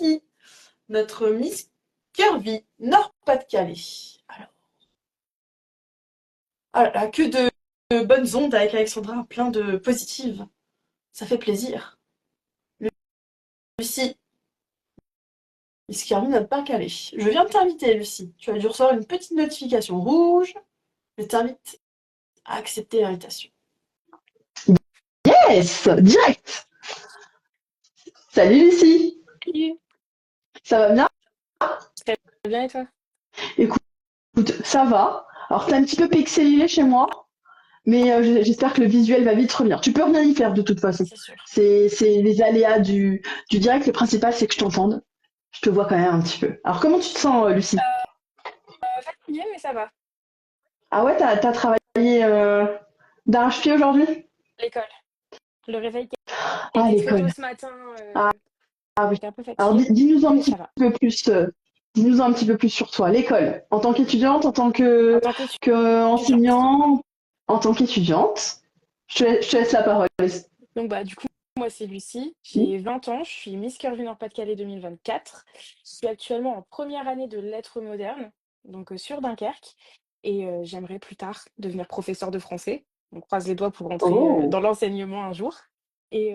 Lucie, notre Miss Curvy Nord-Pas-de-Calais. Alors, que de bonnes ondes avec Alexandra, plein de positives. Ça fait plaisir. Lucie, Miss Curvy Nord-Pas-de-Calais. Je viens de t'inviter, Lucie. Tu as dû recevoir une petite notification rouge. Je t'invite à accepter l'invitation. Yes, direct. Salut Lucie, Salut. ça va bien? Très bien et toi? Écoute, ça va. Alors t'es un petit peu pixelé chez moi, mais j'espère que le visuel va vite revenir. Tu peux rien y faire de toute façon. C'est sûr. C'est les aléas du direct. Le principal c'est que je t'entende. Je te vois quand même un petit peu. Alors comment tu te sens, Lucie? Fatiguée, mais ça va. Ah ouais, t'as travaillé d'arrache-pied aujourd'hui? L'école. Le réveil qui a Ah été très tôt l'école. ce matin. Ah, ah oui. J'étais un peu Alors fatiguée, dis-nous un mais petit ça va. peu plus. Dis-nous un petit peu plus sur toi. L'école, en tant qu'étudiante, en tant En que, tant que qu'étudiante. enseignant, en tant qu'étudiante. Je te laisse la parole. Donc, du coup, moi, c'est Lucie. J'ai 20 ans. Je suis Miss Curvy Nord-Pas-de-Calais 2024. Je suis actuellement en première année de lettres modernes, donc sur Dunkerque. Et j'aimerais plus tard devenir professeur de français. On croise les doigts pour rentrer Oh, dans l'enseignement un jour. Et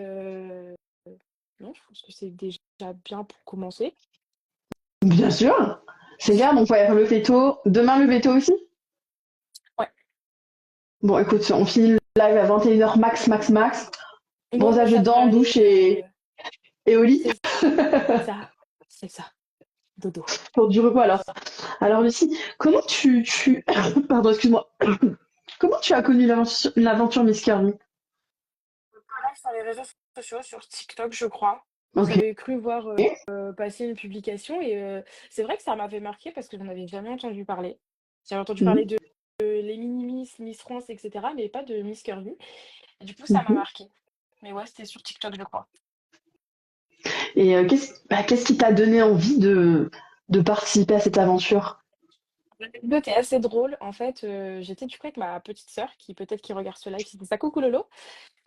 non, je pense que c'est déjà bien pour commencer. bien sûr. C'est bien, donc ouais, le veto. Demain, le veto aussi? Ouais. Bon, écoute, on finit le live à 21h max, max, max. Ouais, Bronzage de ça devrait dents, aller. douche et au lit C'est ça, c'est ça. Dodo. pour du repos. Alors Lucie, comment pardon, excuse-moi. Comment tu as connu l'aventure Miss Curvy? Pareil sur les réseaux sociaux, sur TikTok, je crois. Ok. J'avais cru voir passer une publication et c'est vrai que ça m'avait marqué parce que j'en avais jamais entendu parler. J'avais entendu parler Mhm, de les mini-miss, Miss France, etc., mais pas de Miss Curvy. Et du coup, ça m'a mhm. marqué. Mais ouais, c'était sur TikTok, je crois. Et qu'est-ce qui t'a donné envie de participer à cette aventure? L'anecdote est assez drôle. En fait, j'étais du coup avec ma petite sœur, qui peut-être qui regarde ce live, c'est ça, coucou Lolo.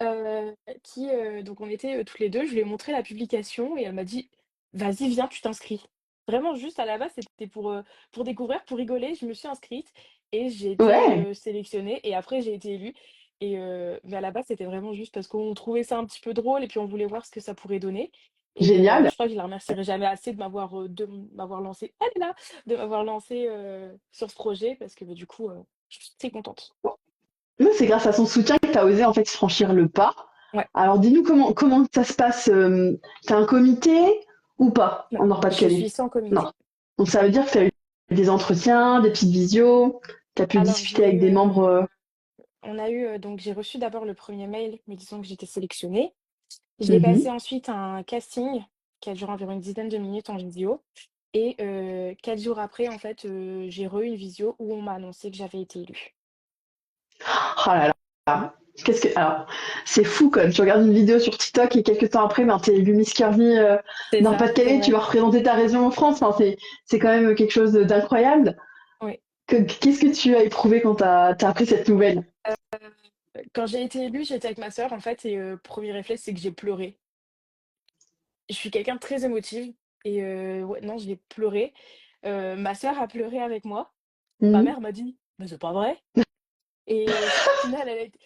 Donc on était, toutes les 2, je lui ai montré la publication et elle m'a dit: «Vas-y, viens, tu t'inscris». Vraiment juste à la base, c'était pour découvrir, pour rigoler. Je me suis inscrite et j'ai été, Ouais, sélectionnée et après j'ai été élue mais à la base, c'était vraiment juste parce qu'on trouvait ça un petit peu drôle et puis on voulait voir ce que ça pourrait donner et génial. je crois que je la remercierai jamais assez de m'avoir lancée elle est là! De m'avoir lancée, sur ce projet parce que, du coup, je suis très contente. Nous, c'est grâce à son soutien que tu as osé en fait franchir le pas. Ouais. Alors dis-nous comment ça se passe. T'as un comité ou pas Non, en je suis Nord-Pas-de-Calais? sans Non. comité. Donc ça veut dire que tu as eu des entretiens, des petites visios, tu as pu Alors discuter j'ai avec eu, des membres. on a eu, donc j'ai reçu d'abord le premier mail me disant que j'étais sélectionnée. J'ai passé Mhm. ensuite un casting qui a duré environ une dizaine de minutes en visio et 4 jours après, en fait, j'ai re eu une visio où on m'a annoncé que j'avais été élue. Oh là là. Alors, c'est fou quand même. Tu regardes une vidéo sur TikTok et quelques temps après, ben, t'es élu Miss Curvy C'est ça, c'est Nord-Pas-de-Calais, tu vrai. vas représenter ta région en France. Enfin, c'est quand même quelque chose d'incroyable. Oui. Qu'est-ce que tu as éprouvé quand t'as appris cette nouvelle? Quand j'ai été élue, j'étais avec ma sœur, en fait et 1er réflexe, c'est que j'ai pleuré. Je suis quelqu'un de très émotive et ouais, non, j'ai pleuré. Ma sœur a pleuré avec moi. Ma Mhm. mère m'a dit: «Mais c'est pas vrai?» et au final, elle a été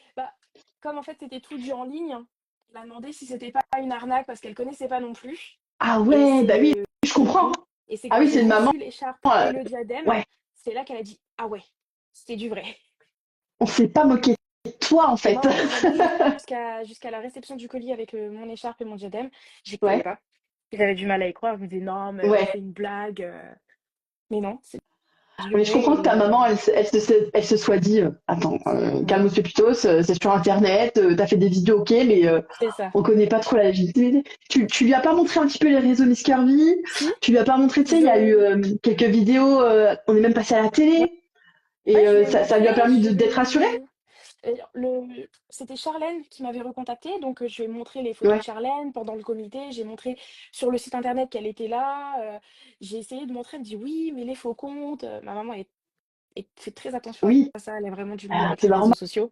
comme en fait, c'était tout dû en ligne, elle m'a demandé si c'était pas une arnaque parce qu'elle connaissait pas non plus Ah et ouais, bah oui, je comprends. c'est Ah quand oui, j'ai c'est une maman. reçu l'écharpe et le diadème, Ouais, c'est là qu'elle a dit: «Ah ouais, c'est du vrai». on s'est pas moqué de toi en Et fait. moi, ouais, vraiment jusqu'à la réception du colis avec, mon écharpe et mon diadème, j'y croyais Ouais, pas. J'avais du mal à y croire, je me disais: «Non, mais elle ouais. fait une blague», mais non, c'est du Mais je vrai comprends que ta et maman, elle se soit dit, attends, oui, calme-toi plutôt, c'est sur Internet, t'as fait des vidéos, ok, mais c'est ça. on connaît pas trop la légitimité. Tu lui as pas montré un petit peu les réseaux Miss Curvy? Si, Tu lui as pas montré, tu sais, il y a eu je quelques vidéos, on est même passé à la ouais, télé, ouais, et je lui ai ça lui a montré, permis je lui d'être rassurée? ai c'était Charlène qui m'avait recontactée, donc je lui ai montré les photos Ouais. de Charlène pendant le comité. J'ai montré sur le site internet qu'elle était là, j'ai essayé de montrer, elle me dit: «Oui, mais les faux comptes», ma maman fait très attention Oui, à ça, elle a vraiment du mal avec c'est les réseaux normal. sociaux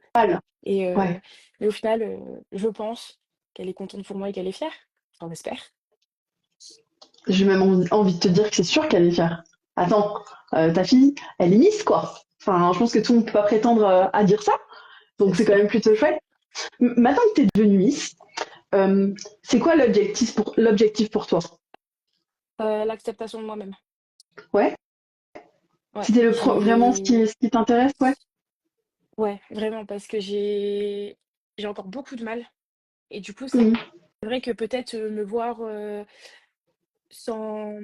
et Ouais. mais au final, je pense qu'elle est contente pour moi et qu'elle est fière. Enfin, on espère. J'ai même envie de te dire que c'est sûr qu'elle est fière. Attends, ta fille, elle est Miss, quoi. Enfin, je pense que tout le monde peut pas prétendre à dire ça. C'est Donc c'est quand sûr. même plutôt chouette. Maintenant que t'es devenue Miss, c'est quoi l'objectif pour toi? L'acceptation de moi-même. Ouais. Ouais, C'était vraiment ce qui t'intéresse, ouais. ouais, vraiment, parce que j'ai encore beaucoup de mal. Et du coup, c'est Mhm. vrai que peut-être me voir sans...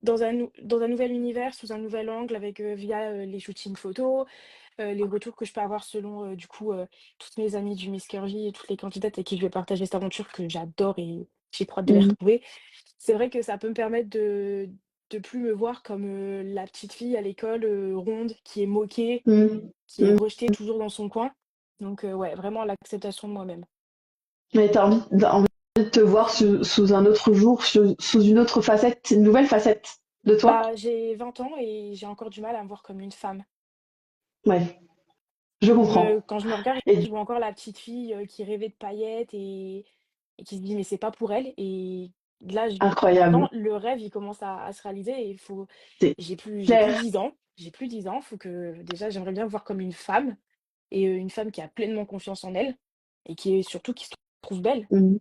dans un nouvel univers, sous un nouvel angle, avec via les shootings photos, les retours que je peux avoir selon du coup toutes mes amies du Miss Curvy et toutes les candidates avec qui je vais partager cette aventure que j'adore et j'ai trop hâte de les Mhm. retrouver. C'est vrai que ça peut me permettre de plus me voir comme la petite fille à l'école ronde qui est moquée, Mhm. qui est Mhm. rejetée toujours dans son coin. Donc ouais, vraiment l'acceptation de moi-même. Mais t'as envie de te voir sous un autre jour, sous une autre facette, une nouvelle facette de toi? Bah, j'ai 20 ans et j'ai encore du mal à me voir comme une femme. Ouais, je comprends. Quand je me regarde, je Et vois encore la petite fille qui rêvait de paillettes et qui se dit mais c'est pas pour elle. Et là, incroyable. maintenant, le rêve, il commence à se réaliser et il faut. C'est J'ai plus clair. 10 ans. J'ai plus 10 ans. Faut que déjà, j'aimerais bien me voir comme une femme et une femme qui a pleinement confiance en elle et qui est surtout qui se trouve belle. Mhm.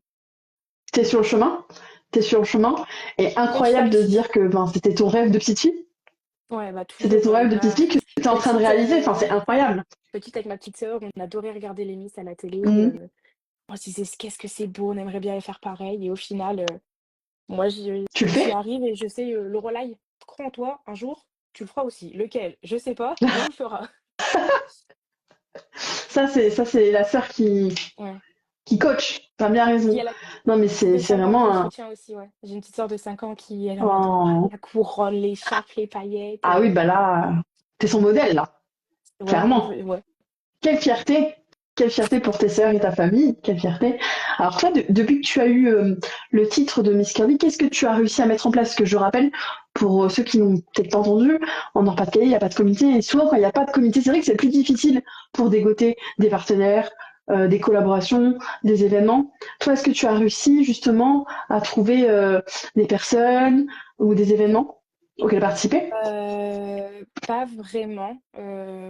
T'es sur le chemin? T'es sur le chemin? Et Petit à incroyable de se petit. dire que ben, c'était ton rêve de petite fille. Ouais, bah C'était toujours ton rêve de petite ma fille que tu es en train de petite. réaliser. Enfin, c'est incroyable. Petite avec ma petite sœur, on adorait regarder les Miss à la télé. Mhm. On se disait: «Qu'est-ce que c'est beau, on aimerait bien faire pareil» et au final, moi Tu le j'y fais? arrive et je sais, le Lorelai, crois en toi, un jour, tu le feras aussi. Lequel? Je sais pas, mais on le fera. Ça, c'est la sœur Ouais. qui coach. T'as bien Qui raison. a la Non, mais qui, de c'est 5 ans, qui vraiment me un. soutient aussi, ouais. J'ai une petite sœur de 5 ans qui elle est en mode: «Oh, un- la couronne, l'écharpe, les paillettes», Ah oui, bah là, t'es son modèle, là. ouais, Clairement. ouais. Quelle fierté! Quelle fierté pour tes sœurs et ta famille, quelle fierté. Alors toi, depuis que tu as eu le titre de Miss Curvy, qu'est-ce que tu as réussi à mettre en place? Parce que je rappelle, pour ceux qui n'ont peut-être pas entendu, en Nord-Pas-de-Calais, il n'y a pas de comité. Et souvent, quand il n'y a pas de comité, c'est vrai que c'est plus difficile pour dégoter des partenaires, des collaborations, des événements. Toi, est-ce que tu as réussi justement à trouver des personnes ou des événements auxquels participer? Pas vraiment,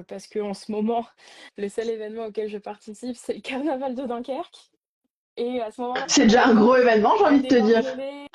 parce qu'en ce moment, le seul événement auquel je participe, c'est le carnaval de Dunkerque. Et à ce moment-là, C'est il y déjà a un pas gros événement, j'ai il y a envie de des te dire. barbelés,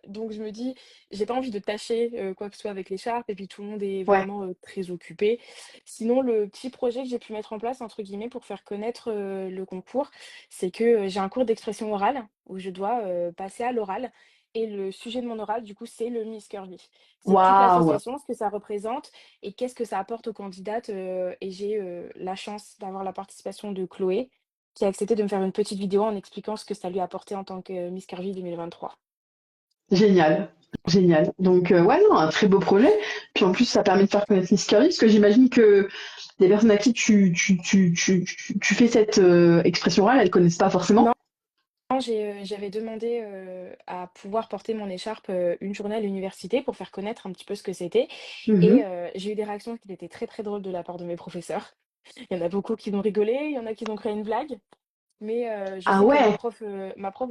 donc je me dis: «J'ai pas envie de tâcher, quoi que ce soit avec l'écharpe» et puis tout le monde est Ouais. vraiment, très occupé. Sinon, le petit projet que j'ai pu mettre en place, entre guillemets, pour faire connaître, le concours, c'est que, j'ai un cours d'expression orale où je dois, passer à l'oral et le sujet de mon oral, du coup, c'est le Miss Curvy. C'est toute Waouh! l'association, ce que ça représente et qu'est-ce que ça apporte aux candidates, et j'ai, la chance d'avoir la participation de Chloé, qui a accepté de me faire une petite vidéo en expliquant ce que ça lui a apporté en tant que Miss Curvy 2023. Génial, génial. Donc ouais, non, un très beau projet. Puis en plus, ça permet de faire connaître Miss Curly, parce que j'imagine que les personnes à qui tu fais cette expression orale, elles connaissent pas Non, forcément. j'avais demandé, à pouvoir porter mon écharpe, une journée à l'université pour faire connaître un petit peu ce que c'était et Mhm. j'ai eu des réactions qui étaient très, très drôles de la part de mes professeurs. Il y en a beaucoup qui ont rigolé, il y en a qui ont créé une blague. Mais je Ah sais que ouais, ma prof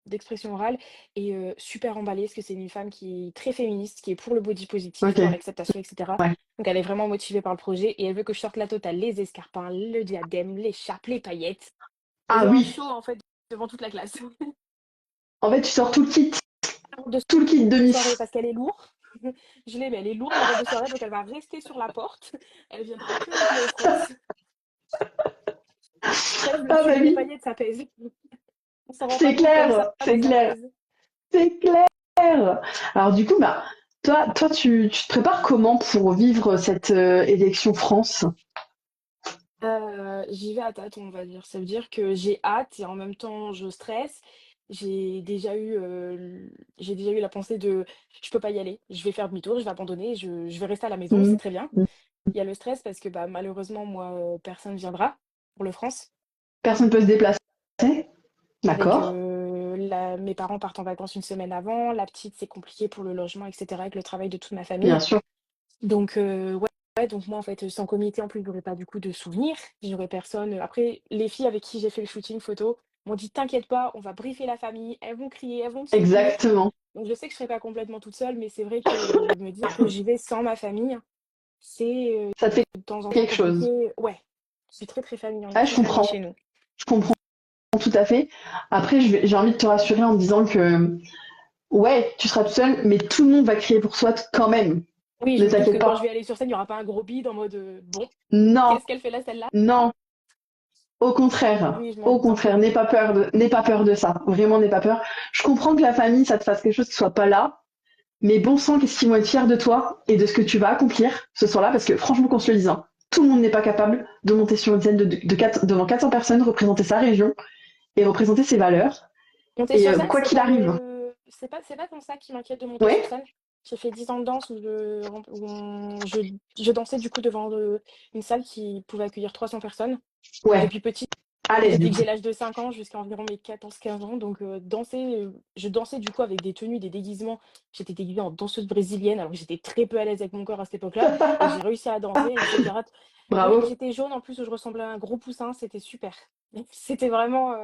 d'expression orale est, super emballée parce que c'est une femme qui est très féministe, qui est pour le body positif, ok, pour l'acceptation et cetera. ouais. Donc elle est vraiment motivée par le projet et elle veut que je sorte la totale, les escarpins, le diadème, l'écharpe, les paillettes. Je Ah veux un oui, show en fait devant toute la classe. en fait, tu sors Robe de tout le kit de soirée Miss. parce qu'elle est lourde. Je l'ai, mais elle est lourde ma robe de soirée, donc elle va rester sur la porte. Elle viendra que avec le Ross. Pèse le Ah bah sujet des oui, paillettes, ça pèse. On s'en rend pas c'est compte comme ça, clair, mais c'est ça clair, pèse. c'est clair. Alors du coup, bah, toi, tu te prépares comment pour vivre cette élection France? J'y vais à tâtons, on va dire. Ça veut dire que j'ai hâte et en même temps je stresse. J'ai déjà eu la pensée de: «Je peux pas y aller, je vais faire demi-tour, je vais abandonner, je vais rester à la maison», c'est Mhm. très bien. Il y a le stress parce que, bah, malheureusement moi, personne viendra pour le France Personne peut se déplacer. avec, D'accord, la mes parents partent en vacances une semaine avant, la petite, c'est compliqué pour le logement et cetera avec le travail de toute ma bien famille. sûr. Donc ouais, donc moi, en fait, sans comité, en plus, j'aurais pas du coup de souvenirs, j'aurais personne, après les filles avec qui j'ai fait le shooting photo m'ont dit: «T'inquiète pas, on va briefer la famille, elles vont crier, elles vont te soutenir». Exactement. Donc je sais que je serai pas complètement toute seule, mais c'est vrai que me dire que j'y vais sans ma famille, c'est, Ça te fait de temps en temps quelque chose. compliqué. Ouais, je suis très, très famille, on est Ah, très famille chez nous. je comprends tout à fait. Après, j'ai envie de te rassurer en te disant que, ouais, tu seras tout seul, mais tout le monde va crier pour toi quand même. Oui, je Ne me doute que t'inquiète quand je pas. vais aller sur scène, il y aura pas un gros bide en mode, «Bon, Non, qu'est-ce qu'elle fait là, celle-là?» non, Oui, je m'en au doute un peu. contraire, n'aie pas peur de ça. Vraiment, n'aie pas peur. Je comprends que la famille, ça te fasse quelque chose qui soit pas là, mais bon sang, qu'est-ce qu'ils vont être fiers de toi et de ce que tu vas accomplir ce soir-là, parce que franchement, qu'on se le dise, hein, tout le monde n'est pas capable de monter sur une scène devant 400 personnes, représenter sa région et représenter ses valeurs. Monter Et sur scène, quoi qu'il arrive, c'est pas tant ça qui m'inquiète de monter sur ouais, scène. J'ai fait 10 ans de danse où je dansais du coup devant, une salle qui pouvait accueillir 300 personnes. Donc ouais, depuis petite, à l'aise du depuis que coup. j'ai l'âge de 5 ans jusqu'à environ mes 14-15 ans, donc je dansais du coup avec des tenues, des déguisements. J'étais déguisée en danseuse brésilienne, alors que j'étais très peu à l'aise avec mon corps à cette époque-là et j'ai réussi à danser et cetera. Bravo. J'étais jaune en plus, je ressemblais à un gros poussin, c'était super. C'était vraiment,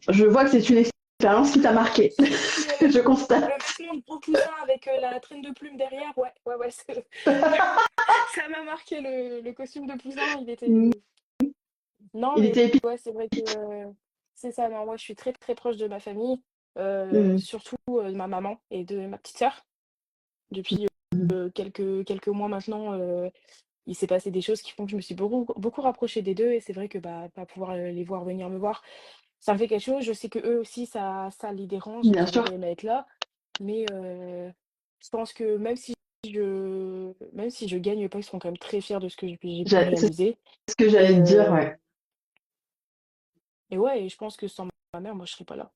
Je vois que c'est une expérience qui t'a marqué. le Je constate. le vêtement de gros poussin avec, la traîne de plumes derrière, ouais, ouais, ouais, ça m'a marqué le costume de poussin, il était non, Il mais était épique. ouais, c'est vrai que, c'est ça, non, moi je suis très, très proche de ma famille, Mm. surtout, de ma maman et de ma petite sœur. Depuis, quelques mois maintenant, il s'est passé des choses qui font que je me suis beaucoup beaucoup rapprochée des 2 et c'est vrai que, bah, pas pouvoir, les voir venir me voir, ça me fait quelque chose. Je sais qu'eux aussi ça les dérange et Bien qu'ils sûr. auraient aimé être là, mais je pense que même si je gagne pas, ils seront quand même très fiers de ce que j'ai pu C'est réaliser ce que j'allais et te dire, ouais. ouais et je pense que sans ma mère, moi, je serais pas là.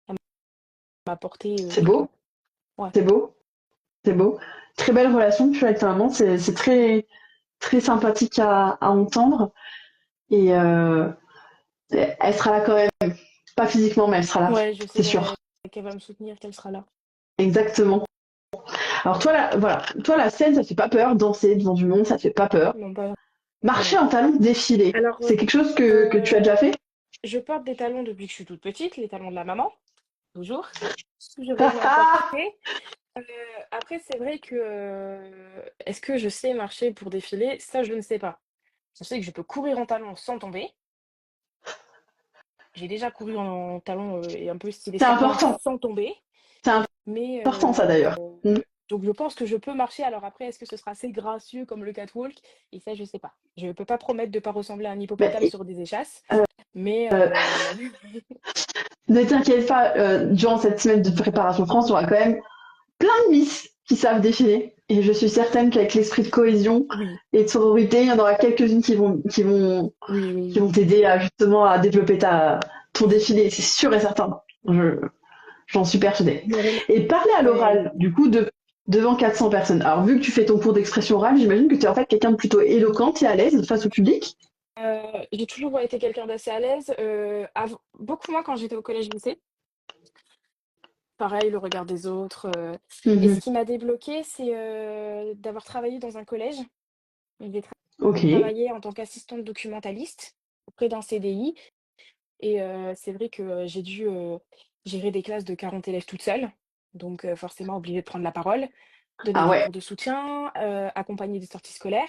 Elle m'a apporté, C'est tout, quoi. beau, Ouais. c'est beau, c'est beau. Très belle relation que tu as avec ta maman, c'est très, très sympathique à entendre. Et elle sera là quand même. Pas physiquement, mais elle sera là, Ouais, je sais c'est sûr. qu'elle va me soutenir, qu'elle sera là. Exactement. Alors toi, voilà, toi, la scène, ça te fait pas peur. Danser devant du monde, ça te fait pas peur. Non, pas Marcher non. en talons, défiler, Alors, c'est quelque chose que tu as heu, déjà fait? je porte des talons depuis que je suis toute petite, les talons de la maman, toujours. Je vais en porter. Heu, Après c'est vrai que, est-ce que je sais marcher pour défiler? Ça, je ne sais pas. Je sais que je peux courir en talons sans tomber. J'ai déjà couru en talons, et un peu stylé C'est serpente important. sans tomber, C'est mais important, ça, d'ailleurs. Mm. donc je pense que je peux marcher. Alors après, est-ce que ce sera assez gracieux comme le catwalk? Et ça, je sais pas. Je peux pas promettre de pas ressembler à un hippopotame Mais sur des échasses, mais euh, ne t'inquiète pas, durant cette semaine de préparation France, il y aura quand même plein de Miss qui savent défiler. Et je suis certaine qu'avec l'esprit de cohésion oui, et de sororité, il y en aura quelques-unes oui, oui, qui oui. vont t'aider à justement à développer ton défilé. C'est sûr et certain. J'en suis persuadée. Et parler à Ouais. l'oral, du coup, devant 400 personnes. Alors, vu que tu fais ton cours d'expression orale, j'imagine que tu es en fait quelqu'un de plutôt éloquente et à l'aise face au public. J'ai toujours été quelqu'un d'assez à l'aise, beaucoup moins quand j'étais au collège-lycée. Pareil, le regard des autres, et ce Mhm. qui m'a débloquée, c'est, d'avoir travaillé dans un collège. Donc j'ai Ok. travaillé en tant qu'assistante documentaliste auprès d'un CDI et c'est vrai que, j'ai dû, gérer des classes de 40 élèves toute seule. Donc forcément obligée de prendre la parole, donner Ah des ouais. cours de soutien, accompagner des sorties scolaires.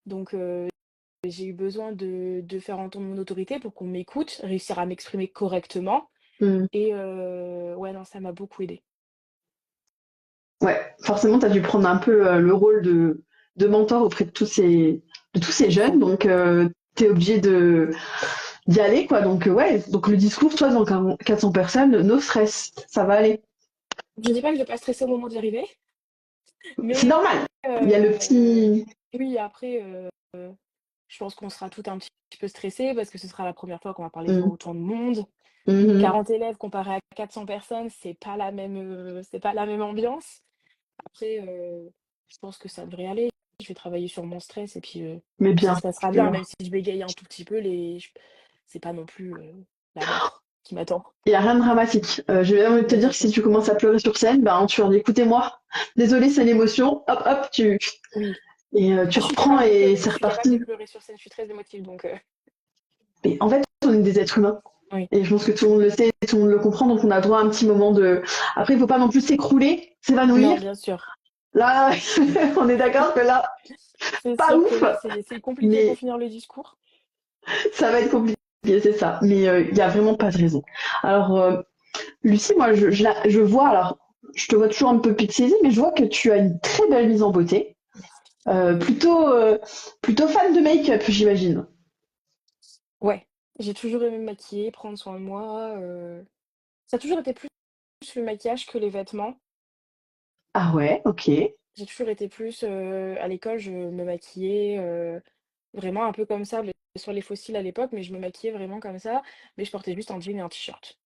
Donc j'ai eu besoin de faire entendre mon autorité pour qu'on m'écoute, réussir à m'exprimer correctement Mhm. et ouais, non, ça m'a beaucoup aidée. Ouais. Forcément, tu as dû prendre un peu le rôle de mentor auprès de tous ces C'est jeunes. ça. Donc, tu es obligé d'y aller, quoi. Donc, ouais. Donc, le discours, toi, devant 400 personnes, no stress. Ça va aller. Je dis pas que je vais pas stresser au moment d'y arriver, C'est mais normal. Il y a le heu, petit. oui, après, je pense qu'on sera toutes un petit peu stressées parce que ce sera la première fois qu'on va parler devant Mhm. autant de monde. Mhm. 40 élèves comparé à 400 personnes, c'est pas la même ambiance. Après, je pense que ça devrait aller. Je vais travailler sur mon stress et puis, Mais ça bien se passera bien, même sûr. si je bégaye un tout petit peu, c'est pas non plus, la mort qui m'attend. Il n'y a rien de dramatique. Je vais même te dire que si Exactement. tu commences à pleurer sur scène, ben, tu leur dis écoutez-moi, désolé, c'est l'émotion, hop, hop, Oui. et tu Ah, je suis reprends capable de et pleurer, je c'est suis capable de reparti. pleurer sur scène, je suis très émotive donc Mais en fait, on est des êtres humains. Oui. Et je pense que tout le monde le sait, tout le monde le comprend, donc on a droit à un petit moment de... Après, il faut pas non plus s'écrouler, Non, s'évanouir. bien sûr. Là, on est d'accord que là, C'est pas sûr que ouf, là, c'est compliqué pour mais finir le discours. ça va être compliqué, c'est ça. Mais il y a vraiment pas de raison. Alors, Lucie, moi, je vois, alors, je te vois toujours un peu pixelisée, mais je vois que tu as une très belle mise en beauté. Plutôt, plutôt fan de make-up, j'imagine. Ouais, j'ai toujours aimé me maquiller, prendre soin de moi. Ça a toujours été plus le maquillage que les vêtements. Ah ouais, ok. J'ai toujours été plus à l'école, je me maquillais vraiment un peu comme ça, mais sur les fossiles à l'époque, mais je me maquillais vraiment comme ça, mais je portais juste un jean et un t-shirt.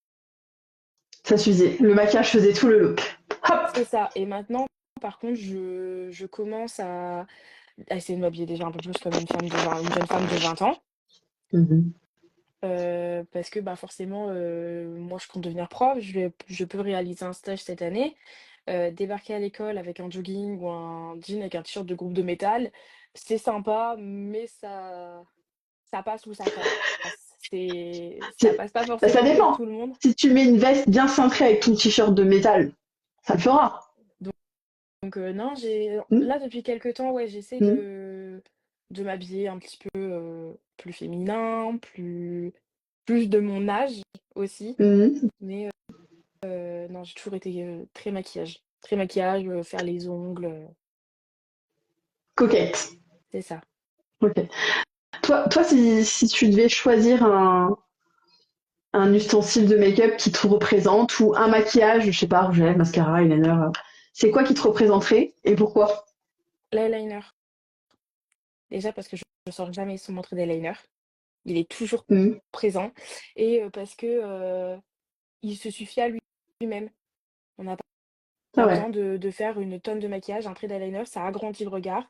Ça suffisait. Le maquillage faisait tout le look. Hop. C'est ça. Et maintenant, par contre, je commence à essayer de m'habiller déjà un peu plus comme une jeune femme de 20 ans. Mhm. Parce que bah, forcément, moi je compte devenir prof, je peux réaliser un stage cette année. Débarquer à l'école avec un jogging ou un jean avec un t-shirt de groupe de métal, c'est sympa, mais ça passe ou ça casse. Ça C'est- passe pas Bah, ça forcément avec dépend. tout le monde. Si tu mets une veste bien cintrée avec ton t-shirt de métal, ça le fera. Donc, non, Mm, là depuis quelque temps, ouais, j'essaie mm, de m'habiller un petit peu plus féminin, plus de mon âge aussi. mm. Mais non, j'ai toujours été très maquillage. Très maquillage, faire les ongles, Coquette. c'est ça. Ok. Toi si tu devais choisir un ustensile de make-up qui te représente ou un maquillage, je sais pas, rouge à lèvres, mascara, eyeliner, c'est quoi qui te représenterait et pourquoi? L'eyeliner, déjà parce que je sors jamais sans montrer d'eyeliner. Il est toujours Mm. présent et parce que, il se suffit à lui-même. On n'a Ah pas ouais. besoin de faire une tonne de maquillage, un trait d'eyeliner, ça agrandit le regard.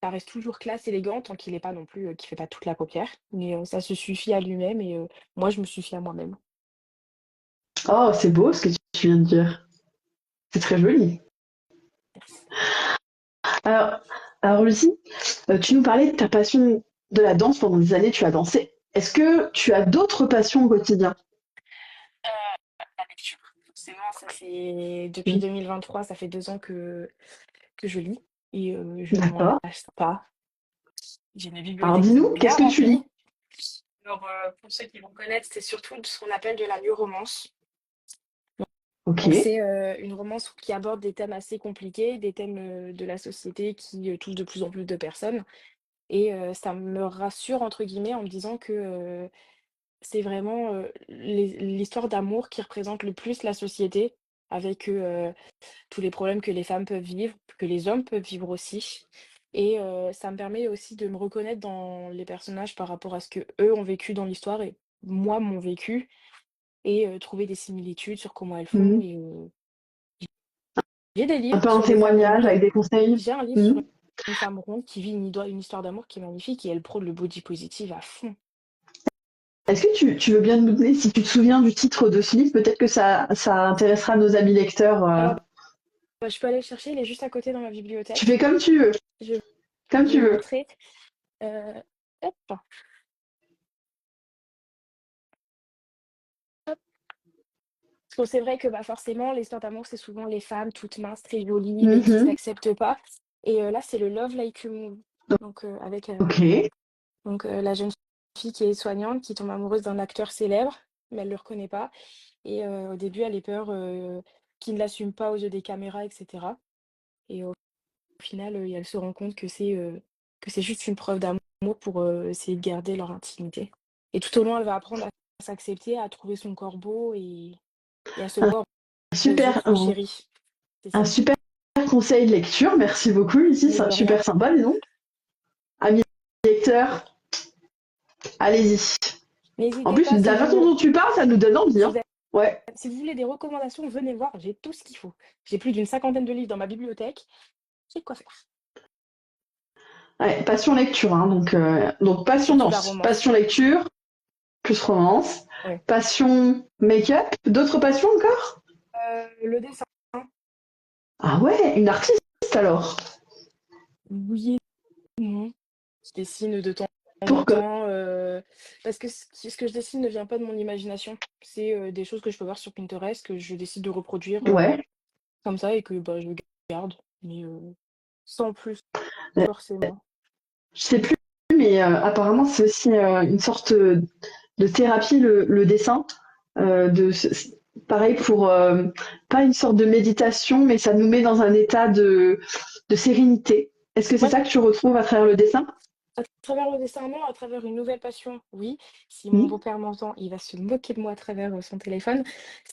Ça reste toujours classe, élégant, tant qu'il est pas non plus, qu'il fait pas toute la paupière. Mais, ça se suffit à lui-même et moi je me suffis à moi-même. Oh, c'est beau ce que tu viens de dire. C'est très joli. Merci. Alors, alors Lucie, tu nous parlais de ta passion de la danse pendant des années, tu as dansé. Est-ce que tu as d'autres passions au quotidien? La lecture. Forcément, ça c'est depuis Mm. 2023, ça fait 2 ans que je lis et je ne m'en D'accord. lasse pas. J'ai une Alors bibliothèque qui est dis-nous, qu'est-ce bien que tu lis? remplie. Alors, pour ceux qui vont connaître, c'est surtout ce qu'on appelle de la new-romance. Ok. Donc c'est, une romance qui aborde des thèmes assez compliqués, des thèmes, de la société qui, touchent de plus en plus de personnes et ça me «rassure» entre guillemets en me disant que, c'est vraiment, l'histoire d'amour qui représente le plus la société avec, tous les problèmes que les femmes peuvent vivre, que les hommes peuvent vivre aussi et ça me permet aussi de me reconnaître dans les personnages par rapport à ce que eux ont vécu dans l'histoire et moi, mon vécu et trouver des similitudes sur comment elles font Mm. et j'ai des Un livres peu un sur des femmes témoignage rondes. avec des conseils? J'ai un livre Mm. sur une femme ronde qui vit une histoire d'amour qui est magnifique et elle prône le body positive à fond. Est-ce que tu veux bien nous donner, si tu te souviens du titre de ce livre, peut-être que ça intéressera nos amis lecteurs. Alors, bah, je peux aller le chercher, il est juste à côté dans ma Tu fais bibliothèque. comme tu veux, Je vais comme vous tu le veux. montrer. Hop, hop. Parce que c'est vrai que, bah, forcément, l'histoire d'amour, c'est souvent les femmes toutes minces, très jolies, mais qui Mhm. s'acceptent pas et là, c'est le Love Like You Move. Donc avec, Ok. la jeune fille qui est soignante, qui tombe amoureuse d'un acteur célèbre, mais elle le reconnaît pas et au début, elle a peur, qu'il ne l'assume pas aux yeux des caméras et cetera et au final, elle se rend compte que c'est juste une preuve d'amour pour, essayer de garder leur intimité et tout au long, elle va apprendre à s'accepter, à trouver son corps beau et à se Un voir aux yeux de super, son chéri. C'est un ça. super conseil de lecture. Merci beaucoup, Lucie. Mais C'est de rien. super sympa, dis donc. Amis lecteurs, allez-y. En N'hésitez plus, pas de la façon dont tu parles, ça nous donne envie, si hein. vous avez Ouais. si vous voulez des recommandations, venez voir, j'ai tout ce qu'il faut. J'ai plus d'une cinquantaine de livres dans ma bibliothèque, j'ai de quoi faire. Ouais, passion lecture, hein. Donc passion Surtout la danse, romance. passion lecture, plus romance, Ouais. passion make-up, d'autres passions encore? Le dessin, Ah ouais, une artiste alors. oui et non. Je dessine de temps en Pour que. temps, parce que ce que je dessine ne vient pas de mon imagination. C'est des choses que je peux voir sur Pinterest, que je décide de reproduire Ouais. comme ça et que bah, je garde, mais sans plus Euh, forcément. Je sais plus, mais apparemment c'est aussi une sorte de thérapie le dessin. Pareil pour pas une sorte de méditation, mais ça nous met dans un état de sérénité. Est-ce que c'est Ouais, ça que tu retrouves à travers le dessin? à travers le dessin, non, à travers une nouvelle passion, oui. Si mon Hmm. beau-père m'entend, il va se moquer de moi à travers son téléphone.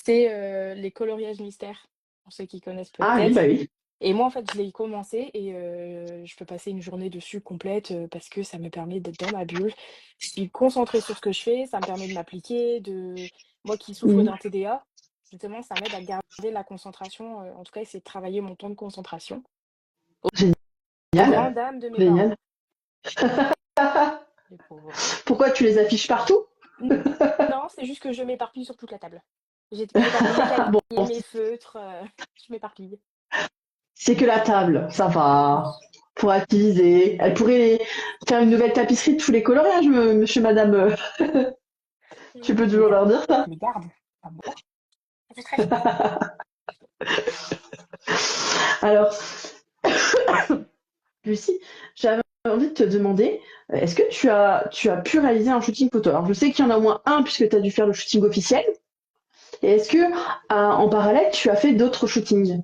C'est les coloriages mystères, pour ceux qui connaissent Ah oui, bah peut-être. oui. Et moi, en fait, je l'ai commencé et je peux passer une journée dessus complète parce que ça me permet d'être dans ma bulle. Je suis concentrée sur ce que je fais, ça me permet de m'appliquer, de moi qui souffre Hmm. d'un TDA, justement, ça m'aide à garder la concentration, en tout cas, essayer de travailler mon temps de concentration, aux grandes Génial, dames de mes parents, génial. les pauvres. Pourquoi tu les affiches partout? Non, c'est juste que je m'éparpille sur toute la table. J'ai éparpillé mes cahiers, Bon, mes feutres, je m'éparpille. c'est que la table, ça Oui. va. Pour activiser. Elle pourrait faire une nouvelle tapisserie de tous les coloriages, monsieur, madame. Tu peux Je les toujours garde. leur dire ça. Je les garde. Ah bon? C'est très cher. Alors, Lucie, j'avais envie de te demander, est-ce que tu as pu réaliser un shooting photo? Alors, je sais qu'il y en a au moins un puisque tu as dû faire le shooting officiel. Et est-ce que, en parallèle, tu as fait d'autres shootings?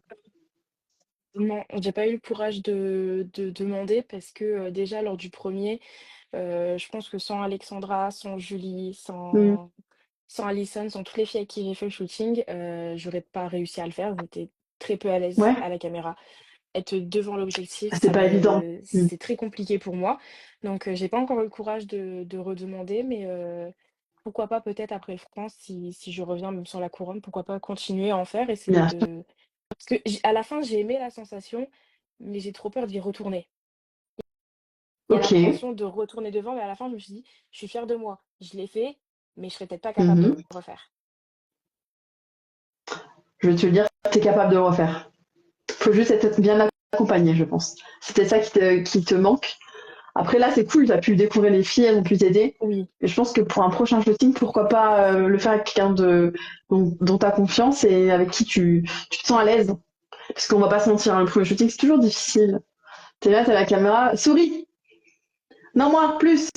Non, j'ai pas eu le courage de demander parce que déjà lors du premier, je pense que sans Alexandra, sans Julie, Hmm. sans Alison, sans toutes les filles avec qui j'ai fait le shooting, j'aurais pas réussi à le faire. J'étais très peu à l'aise Ouais, à la caméra. Être devant l'objectif, c'est pas évident. Hmm. c'est très compliqué pour moi. Donc, j'ai pas encore eu le courage de redemander, mais pourquoi pas peut-être après France, si je reviens même sans la couronne, pourquoi pas continuer à en faire, essayer Bien sûr. de parce que à la fin, j'ai aimé la sensation, mais j'ai trop peur d'y retourner. Il y a Ok. l'appréhension de retourner devant, mais à la fin, je me suis dit: «Je suis fière de moi. Je l'ai fait, mais je serais peut-être pas capable de le Mhm. refaire». Je vais te le dire, tu es capable de le refaire. Faut juste être bien accompagné, je pense. C'était ça qui te manque. Après, là, c'est cool, tu as pu découvrir les filles, elles ont pu t'aider. Oui, Et je pense que pour un prochain shooting, pourquoi pas le faire avec quelqu'un dont tu as confiance et avec qui tu te sens à l'aise. Parce qu'on va pas se mentir, hein, le premier shooting, c'est toujours difficile. T'es là, t'as la caméra, souris. Non, moi, plus.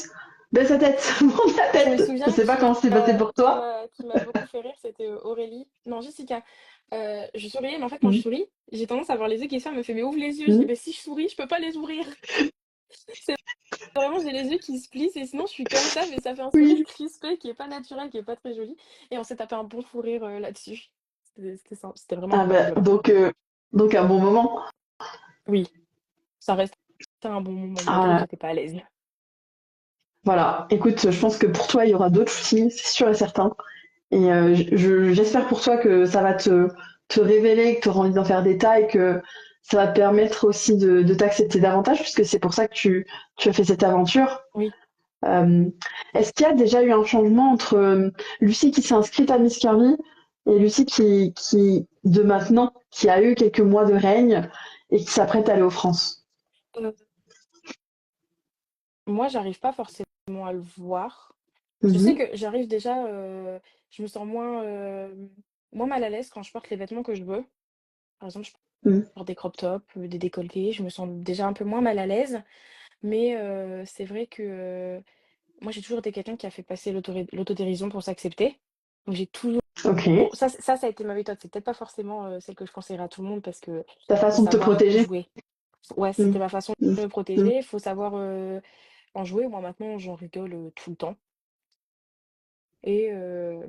Baisse la tête, monte la je me tête. Je souviens sais pas comment c'est passé pour toi. qui m'a beaucoup fait rire, c'était, Aurélie non, Jessica. Je souriais, mais en fait, quand je Mhm. souris, j'ai tendance à avoir les yeux qui se ferment. Elle me fait: «Mais ouvre les yeux». Je dis: Mhm. «Beh, si je souris, je peux pas les ouvrir». C'est vraiment, j'ai les yeux qui se plissent et sinon je suis comme ça, mais ça fait un sourire Oui. crispé qui est pas naturel, qui est pas très joli et on s'est tapé un bon fou rire, là-dessus. C'était vraiment Ah bah, rigolo. donc un bon moment. Oui, ça reste un bon moment malgré que Ah, j'étais pas à l'aise. voilà. Écoute, je pense que pour toi, il y aura d'autres shootings, c'est sûr et certain. Et j'espère pour toi que ça va te révéler, que tu auras envie d'en faire des tas et que ça va te permettre aussi de t'accepter davantage, puisque c'est pour ça que tu as fait cette aventure. Oui. Euh, Est-ce qu'il y a déjà eu un changement entre Lucie qui s'est inscrite à Miss Curvy et Lucie de maintenant, qui a eu quelques mois de règne et qui s'apprête à aller aux France? Heu, moi, j'arrive pas forcément à le voir. Je sais Mhm. que j'arrive déjà, je me sens moins mal à l'aise quand je porte les vêtements que je veux. Par exemple, je Mhm. porte des crop tops, des décolletés, je me sens déjà un peu moins mal à l'aise. Mais c'est vrai que, moi, j'ai toujours été quelqu'un qui a fait passer l'autodérision pour s'accepter. Donc j'ai toujours Ok. ça a été ma méthode. C'est peut-être pas forcément, celle que je conseillerais à tout le monde parce que Ta faut façon de te savoir protéger. jouer. Ouais, c'était Mhm. ma façon Mhm. de me Mhm. protéger. Il faut savoir, en jouer. Moi, maintenant, j'en rigole, tout le temps. Et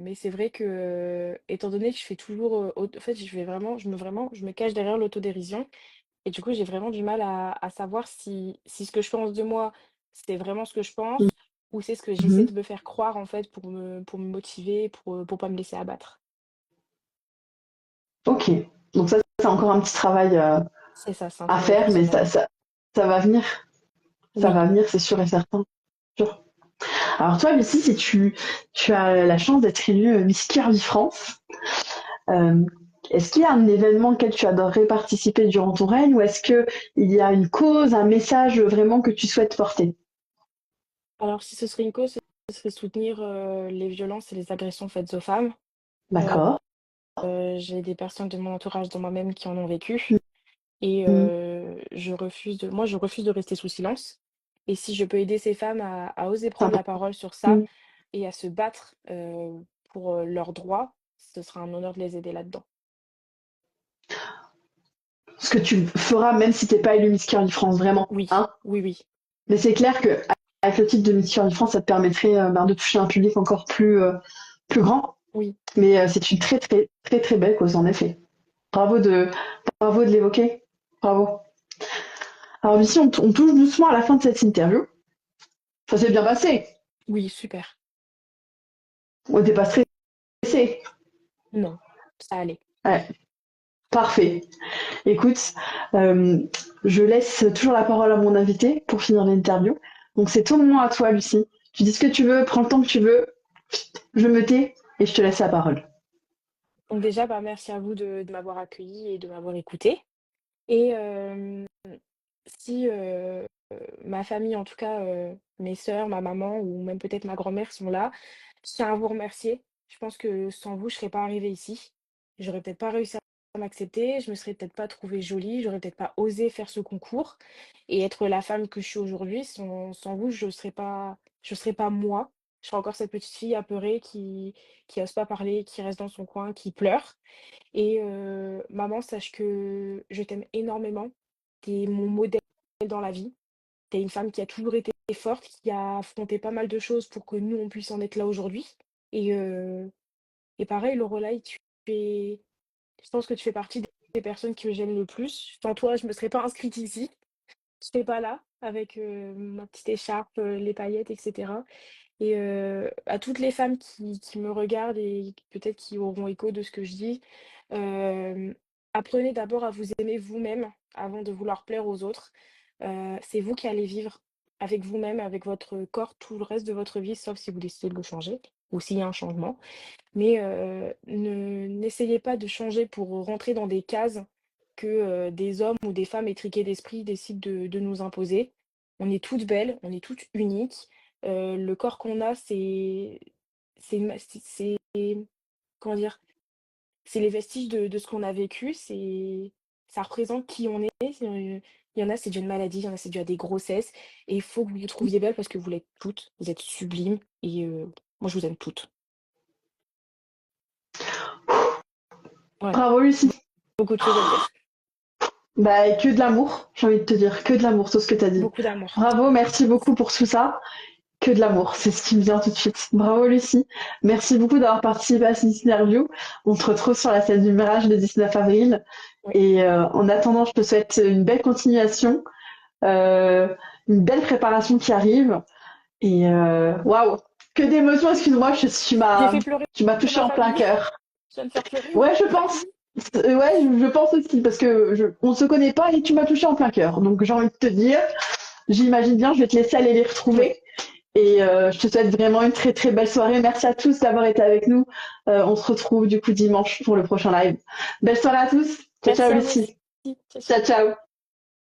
mais c'est vrai que, étant donné que je fais toujours, en fait, je me cache derrière l'autodérision et du coup, j'ai vraiment du mal à savoir si ce que je pense de moi, c'est vraiment ce que je pense ou c'est ce que j'essaie Mhm. de me faire croire, en fait, pour me motiver, pour pas me laisser abattre. Ok. Donc ça, c'est encore un petit travail C'est ça, c'est un à travail faire, mais personnel. ça va venir. Ça Oui. va venir, c'est sûr et certain. Sûr. Alors toi, Lucie, si tu as la chance d'être élue Miss Curvy France, euh, est-ce qu'il y a un événement auquel tu adorerais participer durant ton règne ou est-ce que il y a une cause, un message vraiment que tu souhaites porter? Alors si ce serait une cause, ce serait soutenir les violences et les agressions faites aux femmes. D'accord. J'ai des personnes de mon entourage, dont moi-même, qui en ont vécu. Et Mm. je refuse de rester sous silence. Et si je peux aider ces femmes à oser C'est prendre la important. parole sur ça Mm. et à se battre pour leurs droits, ce sera un honneur de les aider là-dedans. Ce que tu feras même si t'es pas élu Miss Curly France, vraiment. Oui, Hein. oui, oui, Mais c'est clair que avec le titre de Miss Curly France, ça te permettrait de toucher un public encore plus grand. oui. Mais c'est une très très très très belle cause en effet. Bravo bravo de l'évoquer. Bravo. Alors ici, on touche doucement à la fin de cette interview. Ça s'est bien passé. Oui, super. On n'était pas stressé. Non, ça allait. Ouais, parfait. Écoute, euh, je laisse toujours la parole à mon invité pour finir l'interview. Donc c'est ton moment à toi, Lucie. Tu dis ce que tu veux, prends le temps que tu veux. Je me tais et je te laisse la parole. Donc déjà, bah, merci à vous de m'avoir accueilli et de m'avoir écouté. Et si ma famille, en tout cas mes sœurs, ma maman ou même peut-être ma grand-mère sont là, je tiens à vous remercier. Je pense que sans vous, je serais pas arrivée ici. J'aurais peut-être pas réussi à m'accepter, je me serais peut-être pas trouvée jolie, j'aurais peut-être pas osé faire ce concours et être la femme que je suis aujourd'hui. Sans vous, je serais pas moi. Je serais encore cette petite fille apeurée qui ose pas parler, qui reste dans son coin, qui pleure. Et maman, sache que je t'aime énormément. Tu es mon modèle dans la vie. Tu es une femme qui a toujours été forte, qui a affronté pas mal de choses pour que nous, on puisse en être là aujourd'hui. Et et pareil, Lorelai, je pense que tu fais partie des personnes que j'aime le plus. Sans toi, je me serais pas inscrite ici. Je serais pas là avec, ma petite écharpe, les paillettes et cetera. Et à toutes les femmes qui me regardent et peut-être qui auront écho de ce que je dis, hem, apprenez d'abord à vous aimer vous-même avant de vouloir plaire aux autres. C'est vous qui allez vivre avec vous-même, avec votre corps, tout le reste de votre vie, sauf si vous décidez de le changer ou s'il y a un changement. Mais n'essayez pas de changer pour rentrer dans des cases que des hommes ou des femmes étriqués d'esprit décident de nous imposer. On est toutes belles, on est toutes uniques. Le corps qu'on a, c'est comment dire? C'est les vestiges de ce qu'on a vécu, ça représente qui on est. Il y en a, c'est dû à une maladie, il y en a, c'est dû à des grossesses et il faut que vous vous trouviez belle parce que vous l'êtes toutes, vous êtes sublimes et moi je vous aime toutes. Voilà, Bravo, Lucie. beaucoup de choses à dire. Bah, que de l'amour, j'ai envie de te dire, que de l'amour, tout ce que tu as dit. Beaucoup d'amour. Bravo, merci beaucoup pour tout ça. Que de l'amour, c'est ce qui me vient tout de suite. Bravo, Lucie. Merci beaucoup d'avoir participé à cette interview. On se retrouve sur la scène du Mirage le 19 avril. Oui. Et en attendant, je te souhaite une belle continuation, euh, une belle préparation qui arrive. Et waouh, que d'émotions, excuse-moi, J'ai fait pleurer tu m'as touché ma en plein famille. cœur. Je viens de faire pleurer Ouais, je ma pense. famille. Ouais, je pense aussi, parce que on se connaît pas et tu m'as touché en plein cœur. Donc j'ai envie de te dire, j'imagine bien, je vais te laisser aller les Oui, retrouver. Et je te souhaite vraiment une très très belle soirée. Merci à tous d'avoir été avec nous. On se retrouve du coup dimanche pour le prochain live. Belle soirée à tous. Ciao, ciao merci à vous aussi. Lucie. Ciao, Ciao, ciao. ciao.